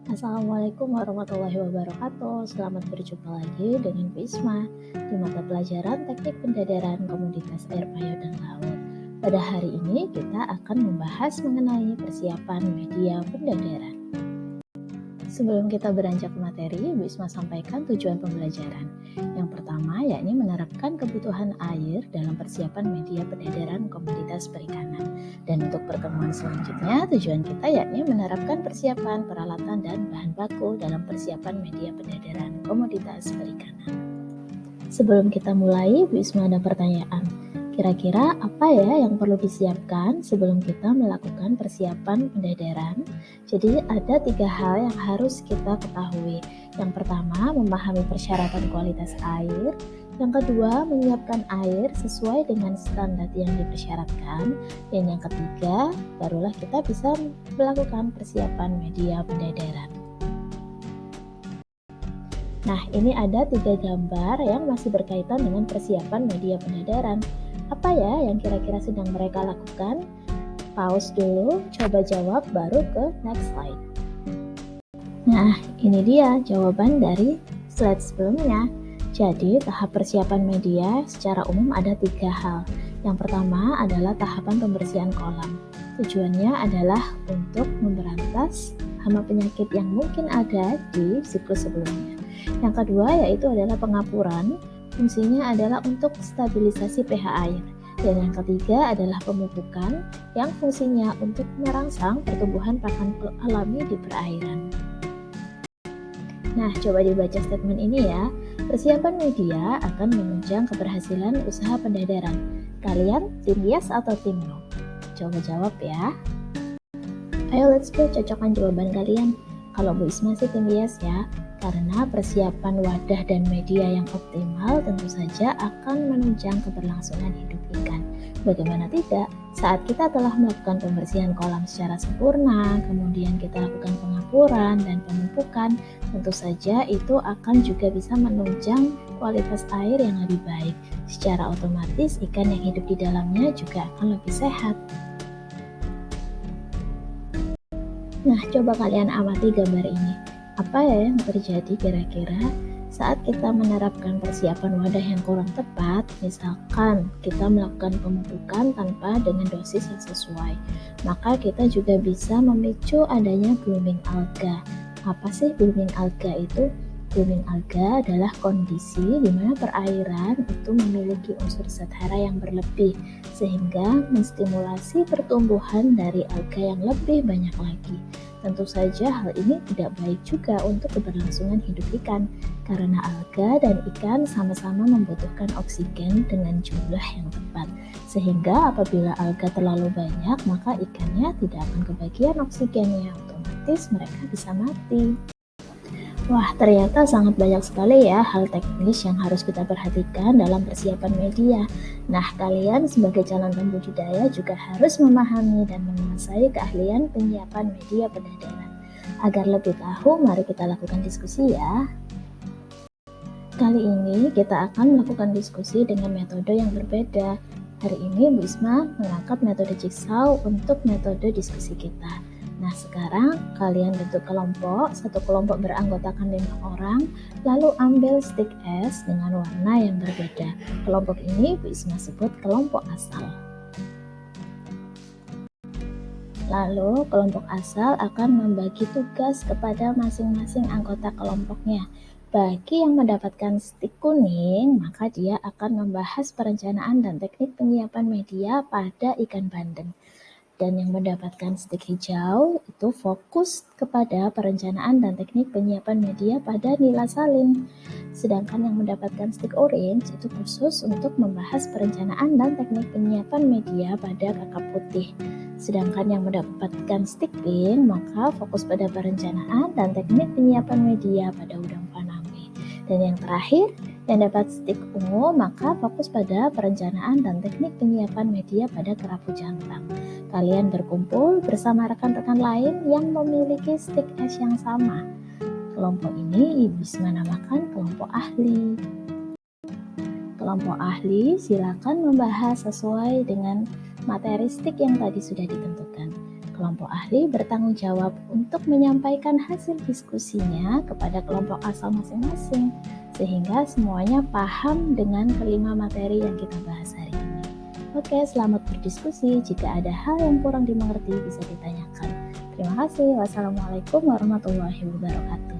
Assalamualaikum warahmatullahi wabarakatuh. Selamat berjumpa lagi dengan Bu Isma di mata pelajaran Teknik Pendadaran Komoditas Air Payau dan Laut. Pada hari ini kita akan membahas mengenai persiapan media pendadaran. Sebelum kita beranjak ke materi, Bu Isma sampaikan tujuan pembelajaran. Yang pertama yakni menerapkan kebutuhan air dalam persiapan media pendadaran komoditas perikanan. Dan untuk pertemuan selanjutnya, tujuan kita yakni menerapkan persiapan peralatan dan bahan baku dalam persiapan media pendadaran komoditas perikanan. Sebelum kita mulai, Bu Isma ada pertanyaan. Kira-kira apa ya yang perlu disiapkan sebelum kita melakukan persiapan pendadaran? Jadi ada 3 hal yang harus kita ketahui. Yang pertama, memahami persyaratan kualitas air. Yang kedua, menyiapkan air sesuai dengan standar yang dipersyaratkan. Dan yang ketiga, barulah kita bisa melakukan persiapan media pendadaran. Nah, ini ada 3 gambar yang masih berkaitan dengan persiapan media pendadaran. Apa ya yang kira-kira sedang mereka lakukan? Pause dulu, coba jawab, baru ke next slide. Nah, ini dia jawaban dari slide sebelumnya. Jadi, tahap persiapan media secara umum ada 3 hal. Yang pertama adalah tahapan pembersihan kolam. Tujuannya adalah untuk memberantas hama penyakit yang mungkin ada di siklus sebelumnya. Yang kedua yaitu adalah pengapuran. Fungsinya adalah untuk stabilisasi pH air. Dan yang ketiga adalah pemupukan yang fungsinya untuk merangsang pertumbuhan pakan alami di perairan. Nah, coba dibaca statement ini ya. Persiapan media akan menunjang keberhasilan usaha pendadaran. Kalian tim yes atau tim no? Coba jawab ya. Ayo let's go, cocokkan jawaban kalian. Kalau Bu Isma sih tim yes ya. Karena persiapan wadah dan media yang optimal tentu saja akan menunjang keberlangsungan hidup ikan. Bagaimana tidak, saat kita telah melakukan pembersihan kolam secara sempurna, kemudian kita lakukan pengapuran dan pemupukan, tentu saja itu akan juga bisa menunjang kualitas air yang lebih baik. Secara otomatis ikan yang hidup di dalamnya juga akan lebih sehat. Nah, coba kalian amati gambar ini. Apa ya yang terjadi kira-kira saat kita menerapkan persiapan wadah yang kurang tepat? Misalkan kita melakukan pemupukan tanpa dengan dosis yang sesuai, maka kita juga bisa memicu adanya blooming alga. Apa sih blooming alga itu? Blooming alga adalah kondisi di mana perairan itu memiliki unsur zat hara yang berlebih, sehingga menstimulasi pertumbuhan dari alga yang lebih banyak lagi. Tentu saja hal ini tidak baik juga untuk keberlangsungan hidup ikan, karena alga dan ikan sama-sama membutuhkan oksigen dengan jumlah yang tepat. Sehingga apabila alga terlalu banyak, maka ikannya tidak akan kebagian oksigennya, otomatis mereka bisa mati. Wah, ternyata sangat banyak sekali ya hal teknis yang harus kita perhatikan dalam persiapan media. Nah, kalian sebagai calon pembudidaya juga harus memahami dan menguasai keahlian penyiapan media pendadaran. Agar lebih tahu, mari kita lakukan diskusi ya. Kali ini kita akan melakukan diskusi dengan metode yang berbeda. Hari ini Bu Isma mengangkat metode jigsaw untuk metode diskusi kita. Nah, sekarang kalian bentuk kelompok, satu kelompok beranggotakan 5 orang, lalu ambil stick es dengan warna yang berbeda. Kelompok ini Bu Isma sebut kelompok asal. Lalu kelompok asal akan membagi tugas kepada masing-masing anggota kelompoknya. Bagi yang mendapatkan stick kuning, maka dia akan membahas perencanaan dan teknik penyiapan media pada ikan bandeng. Dan yang mendapatkan stick hijau itu fokus kepada perencanaan dan teknik penyiapan media pada nila salin. Sedangkan yang mendapatkan stick orange itu khusus untuk membahas perencanaan dan teknik penyiapan media pada kakap putih. Sedangkan yang mendapatkan stick pink maka fokus pada perencanaan dan teknik penyiapan media pada udang faname. Dan yang terakhir, yang dapat stick ungu maka fokus pada perencanaan dan teknik penyiapan media pada kerapu jantan. Kalian berkumpul bersama rekan-rekan lain yang memiliki stick es yang sama. Kelompok ini Ibu Isma namakan kelompok ahli. Kelompok ahli silakan membahas sesuai dengan materi stick yang tadi sudah ditentukan. Kelompok ahli bertanggung jawab untuk menyampaikan hasil diskusinya kepada kelompok asal masing-masing, sehingga semuanya paham dengan kelima materi yang kita bahas hari ini. Oke, selamat berdiskusi. Jika ada hal yang kurang dimengerti, bisa ditanyakan. Terima kasih. Wassalamualaikum warahmatullahi wabarakatuh.